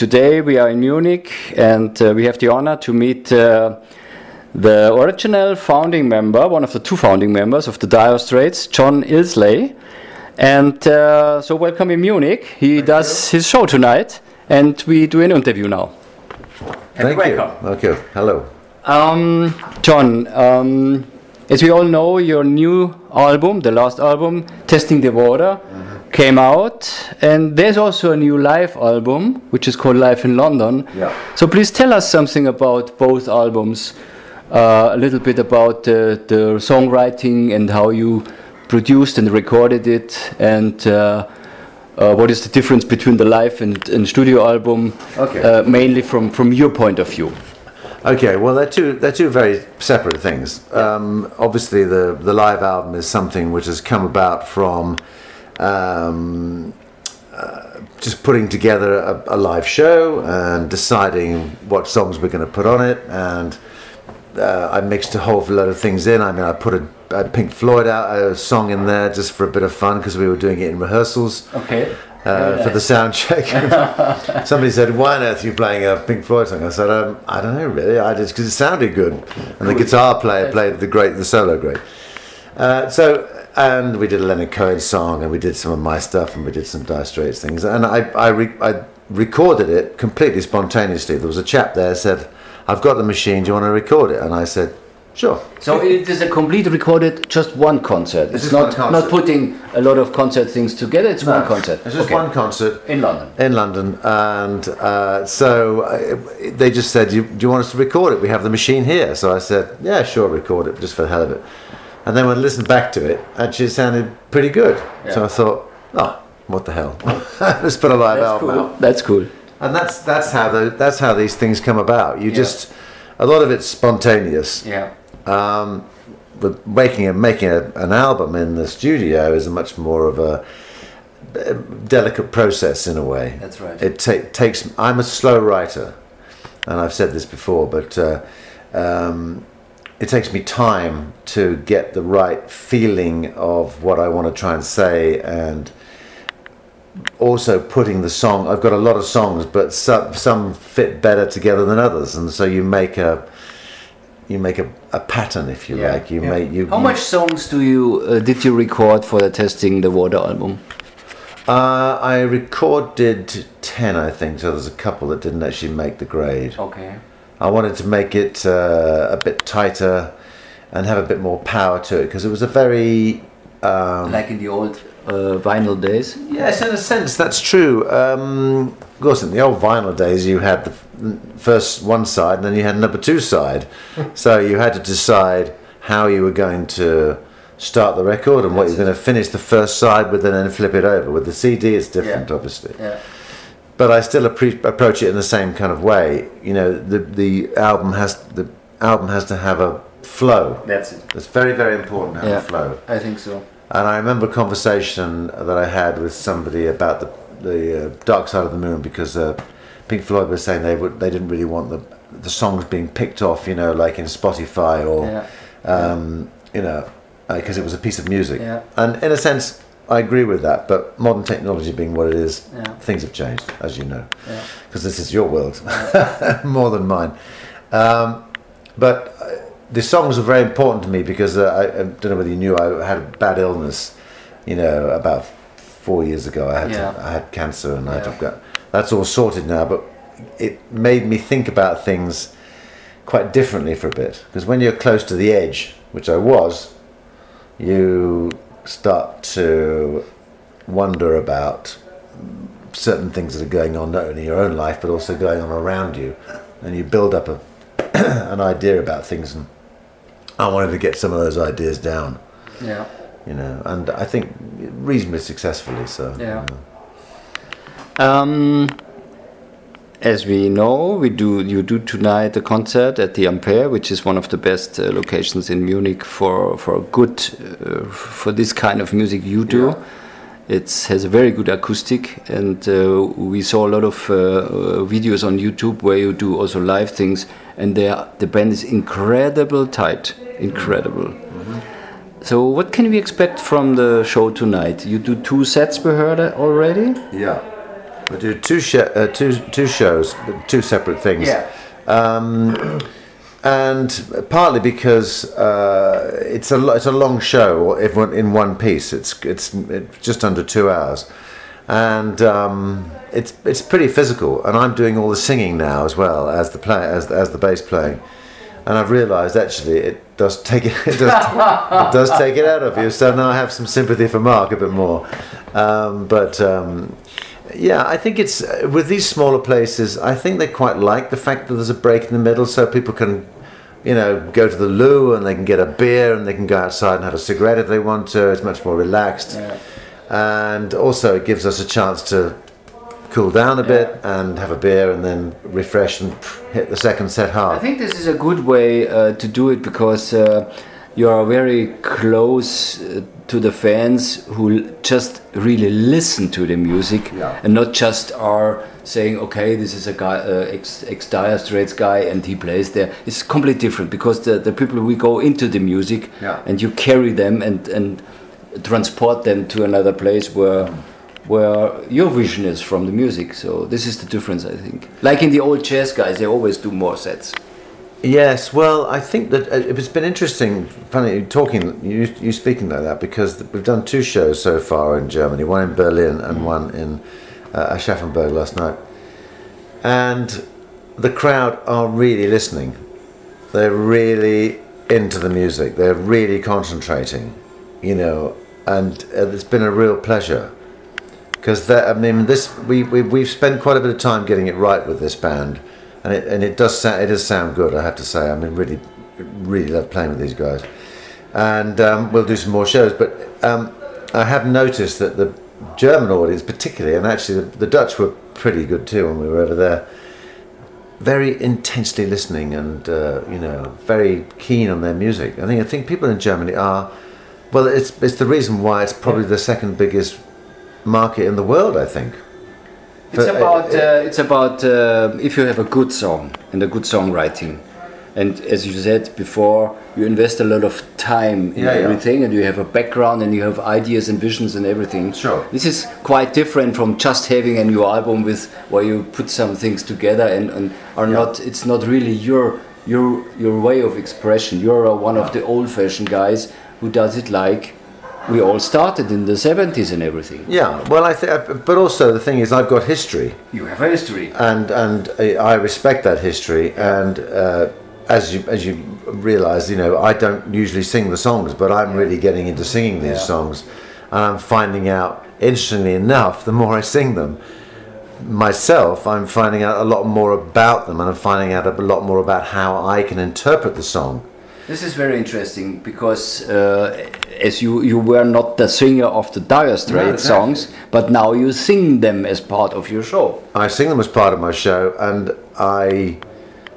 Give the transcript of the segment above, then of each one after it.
today we are in Munich, and we have the honor to meet the original founding member, one of the two founding members of the Dire Straits, John Illsley. And so welcome in Munich. He does his show tonight, and we do an interview now. Thank you. Okay. Hello. John, as we all know, your new album, the last album, Testing the Water, came out, and there's also a new live album, which is called Live in London. Yeah. So please tell us something about both albums, a little bit about the songwriting and how you produced and recorded it, and what is the difference between the live and studio album, mainly from your point of view. Okay, well they're two very separate things. Obviously the live album is something which has come about from just putting together a live show and deciding what songs we're going to put on it, and I mixed a whole lot of things in. I mean, I put a Pink Floyd a song in there just for a bit of fun because we were doing it in rehearsals. Okay. For the sound check. Somebody said, "Why on earth are you playing a Pink Floyd song?" I said, "I don't know really. I just because it sounded good." And the guitar player played the solo great. And we did a Leonard Cohen song, and we did some of my stuff, and we did some Dire Straits things. And I recorded it completely spontaneously. There was a chap there who said, "I've got the machine. Do you want to record it?" And I said, "Sure." So it is a complete recorded, just one concert. It's not putting a lot of concert things together. It's one concert. It's just one concert in London. In London, and so they just said, "Do you want us to record it? We have the machine here." So I said, "Yeah, sure, record it, just for the hell of it." And then when I listened back to it, actually it sounded pretty good. Yeah. So I thought, "Oh, what the hell? Let's put a live album out." That's cool. And that's how these things come about. You just a lot of it's spontaneous. Yeah. But making an album in the studio is a much more of a delicate process in a way. That's right. It takes. I'm a slow writer, and I've said this before, but it takes me time to get the right feeling of what I want to try and say, and also putting the song. I've got a lot of songs, but some fit better together than others, and so you make a pattern, if you like. How much songs did you record for the Testing the Water album? I recorded 10, I think. So there's a couple that didn't actually make the grade. Okay. I wanted to make it a bit tighter and have a bit more power to it, because it was a very like in the old vinyl days. Yes, in a sense, that's true. Of course, in the old vinyl days, you had the first one side, and then you had number two side. So you had to decide how you were going to start the record and what you're going to finish the first side with, and then flip it over. With the CD, it's different, obviously. Yeah. But I still approach it in the same kind of way. You know, the album has to have a flow. That's it. It's very, very important to have a flow. I think so. And I remember a conversation that I had with somebody about the Dark Side of the Moon, because Pink Floyd was saying they didn't really want the songs being picked off, you know, like in Spotify or you know, because it was a piece of music. Yeah. And in a sense, I agree with that. But modern technology being what it is, things have changed, as you know, because this is your world more than mine. But the songs were very important to me because I don't know whether you knew, I had a bad illness, you know, about 4 years ago. I had cancer, and that's all sorted now. But it made me think about things quite differently for a bit, because when you're close to the edge, which I was, you start to wonder about certain things that are going on, not only in your own life but also going on around you, and you build up an idea about things, and I wanted to get some of those ideas down. Yeah. You know, and I think reasonably successfully. So. Yeah. As we know, you do tonight a concert at the Ampere, which is one of the best locations in Munich for this kind of music you do. Yeah. It has a very good acoustic, and we saw a lot of videos on YouTube where you do also live things, and the band is incredible tight, incredible. Mm-hmm. So what can we expect from the show tonight? You do 2 sets we heard already? Yeah. We do two shows, two separate things. Yeah. And partly because it's a long show in one piece. It's just under 2 hours, and it's pretty physical. And I'm doing all the singing now as well as the bass playing. And I've realised actually it does take it does take it out of you. So now I have some sympathy for Mark a bit more. Yeah, I think it's with these smaller places. I think they quite like the fact that there's a break in the middle, so people can, go to the loo and they can get a beer and they can go outside and have a cigarette if they want to. It's much more relaxed, and also it gives us a chance to cool down a bit and have a beer and then refresh and hit the second set hard. I think this is a good way to do it because you are very close to the fans who just really listen to the music and not just are saying, okay, this is a guy, ex-Dire Straits guy and he plays there. It's completely different because the people, we go into the music and you carry them and transport them to another place where your vision is from the music. So this is the difference, I think. Like in the old jazz guys, they always do more sets. Yes, well, I think that it's been interesting, funny, you speaking like that, because we've done two shows so far in Germany, one in Berlin and one in Aschaffenburg last night. And the crowd are really listening. They're really into the music. They're really concentrating, and it's been a real pleasure. Because we've spent quite a bit of time getting it right with this band. And it does sound good, I have to say. I mean, really love playing with these guys, and we'll do some more shows. But I have noticed that the German audience, particularly, and actually the Dutch were pretty good too when we were over there, very intensely listening and very keen on their music. I think people in Germany are, well, it's the reason why it's probably the second biggest market in the world, I think. It's about if you have a good song and a good songwriting, and as you said before, you invest a lot of time in everything, and you have a background and you have ideas and visions and everything. Sure. This is quite different from just having a new album where you put some things together and are not. It's not really your way of expression. You're one of the old-fashioned guys who does it like we all started in the 70s and everything. Yeah, well, but also the thing is, I've got history. You have a history, and I respect that history. And as you realise, I don't usually sing the songs, but I'm really getting into singing these songs, and I'm finding out, interestingly enough, the more I sing them myself, I'm finding out a lot more about them, and I'm finding out a lot more about how I can interpret the song. This is very interesting because as you were not the singer of the Dire Straits songs, but now you sing them as part of your show. I sing them as part of my show, and I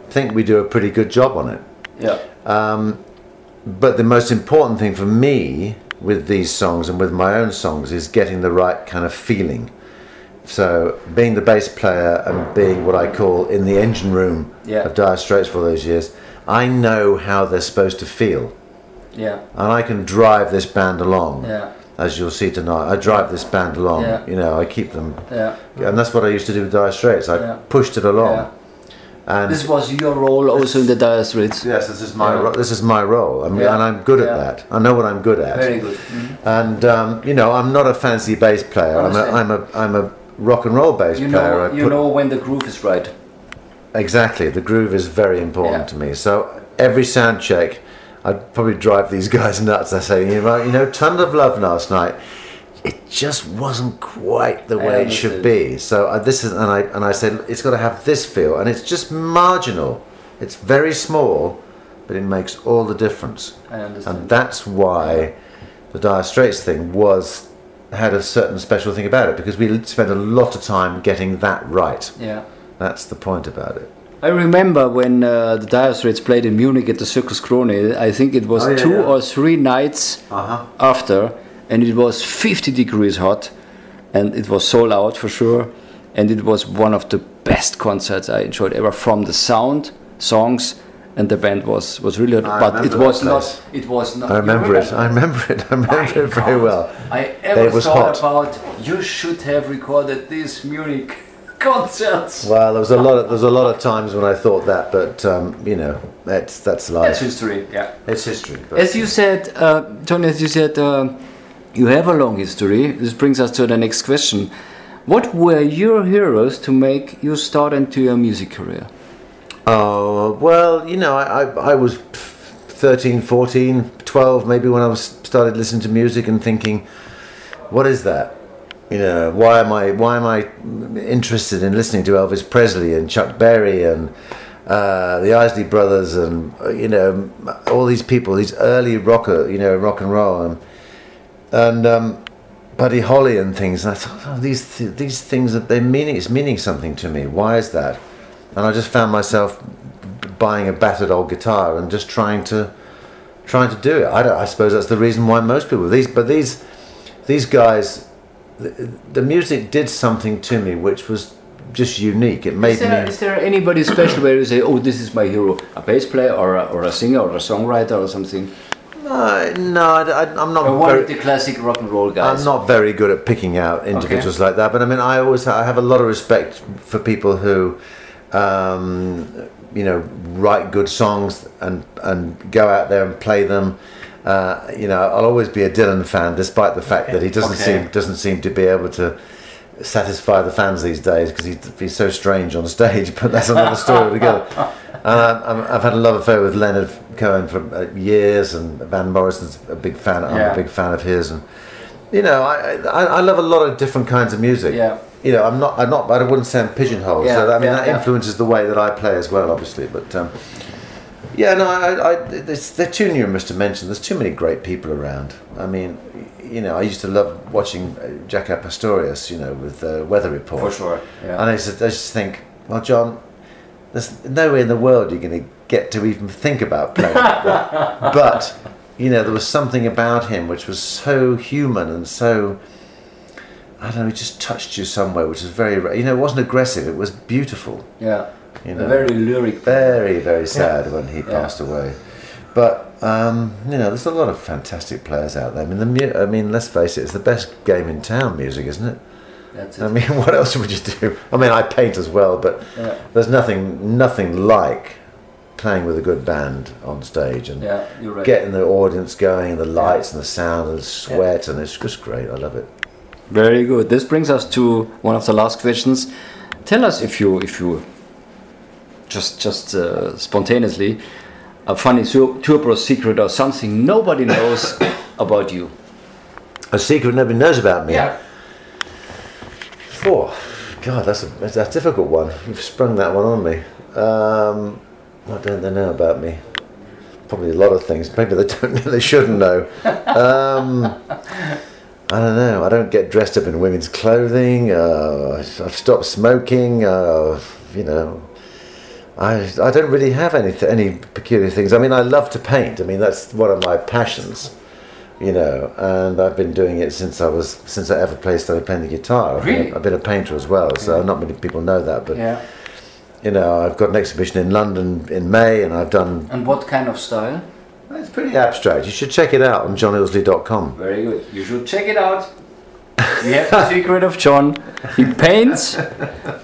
think we do a pretty good job on it. Yeah. But the most important thing for me with these songs and with my own songs is getting the right kind of feeling. So being the bass player and being what I call in the engine room of Dire Straits for those years, I know how they're supposed to feel. Yeah. And I can drive this band along. Yeah. As you'll see tonight, I drive this band along. Yeah. I keep them. Yeah. And that's what I used to do with Dire Straits. I pushed it along. Yeah. And this was your role also in the Dire Straits. Yes, this is my role. And I'm good at that. I know what I'm good at. Very good. Mm-hmm. And I'm not a fancy bass player. I'm a rock and roll bass player. You know when the groove is right. Exactly, the groove is very important to me. So every sound check, I'd probably drive these guys nuts. I say, Ton of Love last night, it just wasn't quite the way it should be. So I said it's got to have this feel, and it's just marginal. It's very small, but it makes all the difference. I understand. And that's why the Dire Straits thing had a certain special thing about it, because we spent a lot of time getting that right. Yeah. That's the point about it. I remember when the Dire Straits played in Munich at the Circus Krone. I think it was 2 or 3 nights after, and it was 50 degrees hot, and it was sold out for sure. And it was one of the best concerts I enjoyed ever, from the sound, songs, and the band was really. But it was not. It was not. I remember it. I remember it very well. I ever thought about you should have recorded this Munich. concerts. Well, there was a lot of times when I thought that, but you know, that's life. That's history. Yeah, It's history. But as you said, Tony, as you said, you have a long history. This brings us to the next question. What were your heroes to make you start into your music career? oh well, you know, I was 13, 14, 12 maybe when I started listening to music and thinking, what is that? You know, why am I interested in listening to Elvis Presley and Chuck Berry and the Isley Brothers and you know, all these people, these early rock and roll and Buddy Holly and things. And I thought, oh, these things that it's meaning something to me. Why is that? And I just found myself buying a battered old guitar and just trying to do it. I suppose that's the reason why most people these guys, the music did something to me which was just unique. It made me. Is there anybody special where you say, "Oh, this is my hero"? A bass player, or a singer, or a songwriter, or something? No, I'm not. Or one of the classic rock and roll guys. I'm not very good at picking out individuals like that. But I mean, I have a lot of respect for people who, you know, write good songs and go out there and play them. You know, I'll always be a Dylan fan, despite the fact that he doesn't seem to be able to satisfy the fans these days because he's so strange on stage. But that's another story altogether. And I've had a love affair with Leonard Cohen for years, and Van Morrison's a big fan. I'm a big fan of his, and you know, I love a lot of different kinds of music. Yeah. You know, I wouldn't say I'm pigeonholed. Yeah, So I mean, yeah, that influences the way that I play as well, obviously. But yeah, no, they're too numerous to mention. There's too many great people around. I mean, you know, I used to love watching Jaco Pastorius, you know, with Weather Report. For sure. Yeah. And I just think, well, John, there's no way in the world you're going to get to even think about playing like that. But, you know, there was something about him which was so human and so, I don't know, it just touched you somewhere, which was very, you know, it wasn't aggressive, it was beautiful. Yeah. You know, very lyric. Very, very sad when he passed away. But, you know, there's a lot of fantastic players out there. I mean, let's face it, it's the best game in town, music, isn't it? That's it. I mean, what else would you do? I mean, I paint as well, but there's nothing like playing with a good band on stage and you're right. getting the audience going, and the lights and the sound and the sweat, and it's just great. I love it. Very good. This brings us to one of the last questions. Tell us if you just spontaneously a funny tour bus secret or something nobody knows about you. A secret nobody knows about me. Yeah. Oh, God, that's a difficult one. You've sprung that one on me. What don't they know about me? Probably a lot of things. Maybe they don't. They shouldn't know. I don't know. I don't get dressed up in women's clothing. I've stopped smoking. You know, I don't really have any peculiar things. I mean, I love to paint. I mean, that's one of my passions. You know, and I've been doing it since I ever started playing the guitar. Really? I've been a painter as well, so not many people know that. But you know, I've got an exhibition in London in May, and I've done. And what kind of style? It's pretty abstract. You should check it out on johnillsley.com. Very good. You should check it out. We have the secret of John. He paints,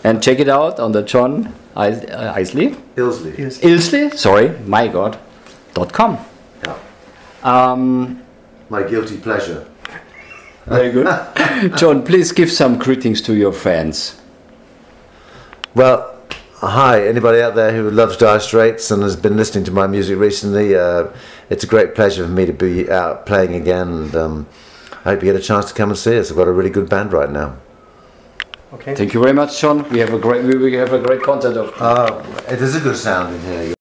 and check it out on the John Illsley. Illsley. Sorry, my God. .com. Yeah. My guilty pleasure. Very good. John, please give some greetings to your fans. Well, hi, anybody out there who loves Dire Straits and has been listening to my music recently, it's a great pleasure for me to be out playing again, and I hope you get a chance to come and see us. I've got a really good band right now. Okay. Thank you very much, John. We have a great concert of. It is a good sound in here.